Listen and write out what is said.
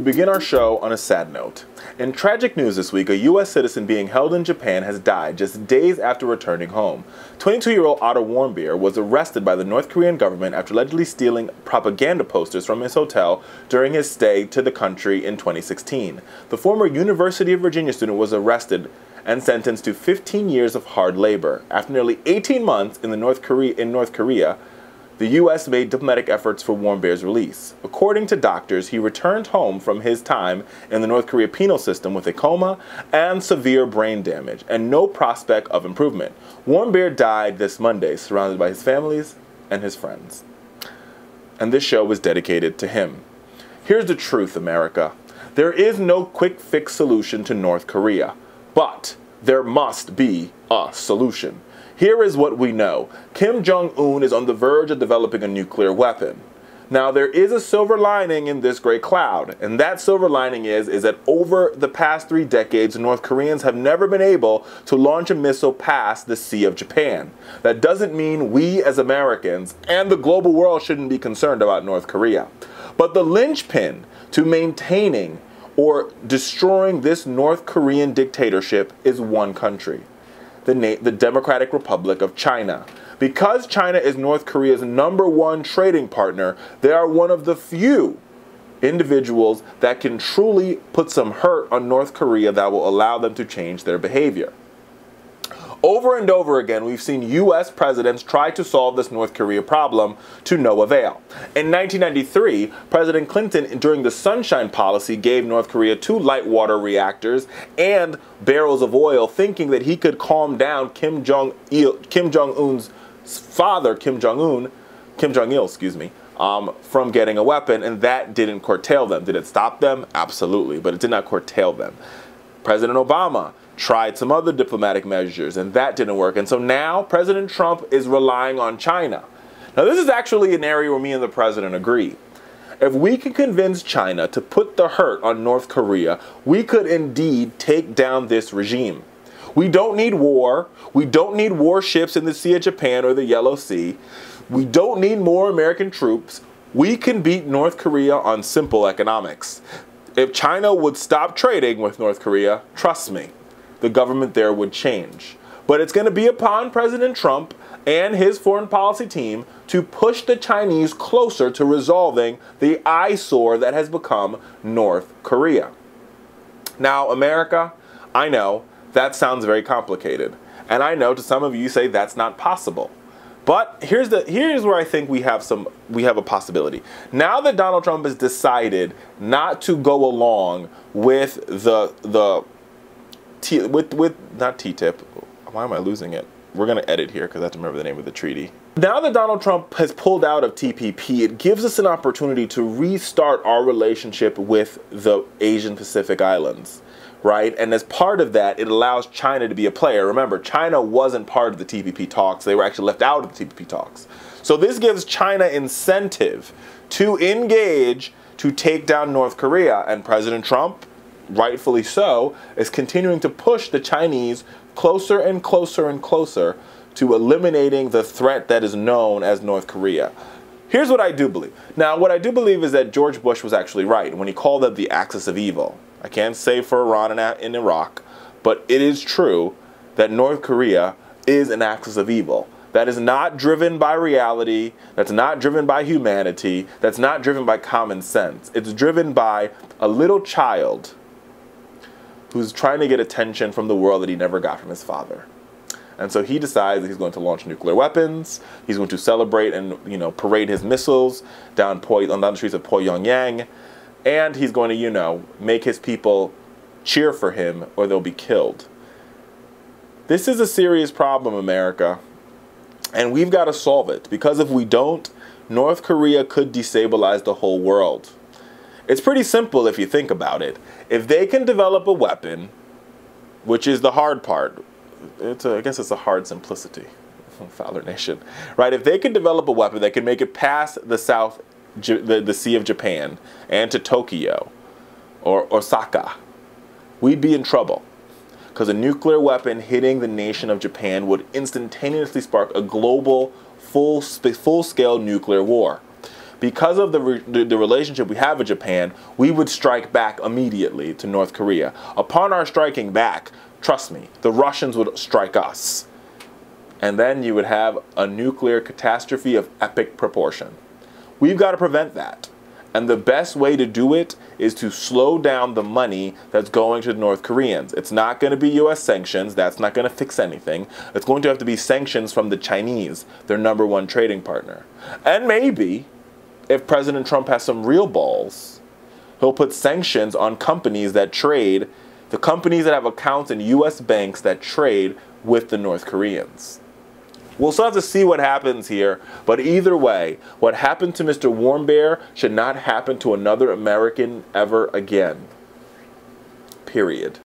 begin our show on a sad note. In tragic news this week, a U.S. citizen being held in Japan has died just days after returning home. 22-year-old Otto Warmbier was arrested by the North Korean government after allegedly stealing propaganda posters from his hotel during his stay to the country in 2016. The former University of Virginia student was arrested and sentenced to 15 years of hard labor. After nearly 18 months in North Korea, the U.S. made diplomatic efforts for Warmbier's release. According to doctors, he returned home from his time in the North Korea penal system with a coma and severe brain damage, and no prospect of improvement. Warmbier died this Monday, surrounded by his families and his friends. And this show was dedicated to him. Here's the truth, America. There is no quick fix solution to North Korea, but there must be a solution. Here is what we know. Kim Jong-un is on the verge of developing a nuclear weapon. Now, there is a silver lining in this gray cloud, and that silver lining is that over the past 3 decades, North Koreans have never been able to launch a missile past the Sea of Japan. That doesn't mean we as Americans and the global world shouldn't be concerned about North Korea. But the linchpin to maintaining or destroying this North Korean dictatorship is one country. The Democratic Republic of China. Because China is North Korea's #1 trading partner, they are one of the few individuals that can truly put some hurt on North Korea that will allow them to change their behavior. Over and over again, we've seen U.S. presidents try to solve this North Korea problem to no avail. In 1993, President Clinton, during the Sunshine Policy, gave North Korea 2 light water reactors and barrels of oil, thinking that he could calm down Kim Jong-un's father, Kim Jong-il, from getting a weapon, and that didn't curtail them. Did it stop them? Absolutely, but it did not curtail them. President Obama tried some other diplomatic measures, and that didn't work. And so now President Trump is relying on China. Now, this is actually an area where me and the president agree. If we can convince China to put the hurt on North Korea, we could indeed take down this regime. We don't need war. We don't need warships in the Sea of Japan or the Yellow Sea. We don't need more American troops. We can beat North Korea on simple economics. If China would stop trading with North Korea, trust me, the government there would change. But it's going to be upon President Trump and his foreign policy team to push the Chinese closer to resolving the eyesore that has become North Korea. Now, America, I know that sounds very complicated. And I know to some of you say that's not possible. But here's where I think we have a possibility. Now that Donald Trump has decided not to go along with not TTIP. Why am I losing it? We're going to edit here because I have to remember the name of the treaty. Now that Donald Trump has pulled out of TPP, it gives us an opportunity to restart our relationship with the Asian Pacific Islands, right? And as part of that, it allows China to be a player. Remember, China wasn't part of the TPP talks. They were actually left out of the TPP talks. So this gives China incentive to engage to take down North Korea, and President Trump, rightfully so, is continuing to push the Chinese closer and closer and closer to eliminating the threat that is known as North Korea. Here's what I do believe. Now, what I do believe is that George Bush was actually right when he called it the axis of evil. I can't say for Iran and Iraq, but it is true that North Korea is an axis of evil. That is not driven by reality, that's not driven by humanity, that's not driven by common sense. It's driven by a little child who's trying to get attention from the world that he never got from his father. And so he decides that he's going to launch nuclear weapons, he's going to celebrate and, parade his missiles down the streets of Pyongyang, and he's going to, make his people cheer for him or they'll be killed. This is a serious problem, America, and we've got to solve it, because if we don't, North Korea could destabilize the whole world. It's pretty simple if you think about it. If they can develop a weapon, which is the hard part, I guess it's a hard simplicity, Fowler Nation, right? If they can develop a weapon that can make it past the Sea of Japan and to Tokyo or Osaka, we'd be in trouble. Because a nuclear weapon hitting the nation of Japan would instantaneously spark a global, full-scale nuclear war. because of the relationship we have with Japan, we would strike back immediately to North Korea. Upon our striking back, trust me, the Russians would strike us. And then you would have a nuclear catastrophe of epic proportion. We've got to prevent that. And the best way to do it is to slow down the money that's going to the North Koreans. It's not going to be U.S. sanctions. That's not going to fix anything. It's going to have to be sanctions from the Chinese, their #1 trading partner. And maybe, if President Trump has some real balls, he'll put sanctions on companies that trade, the companies that have accounts in U.S. banks that trade with the North Koreans. We'll still have to see what happens here, but either way, what happened to Mr. Warmbier should not happen to another American ever again. Period.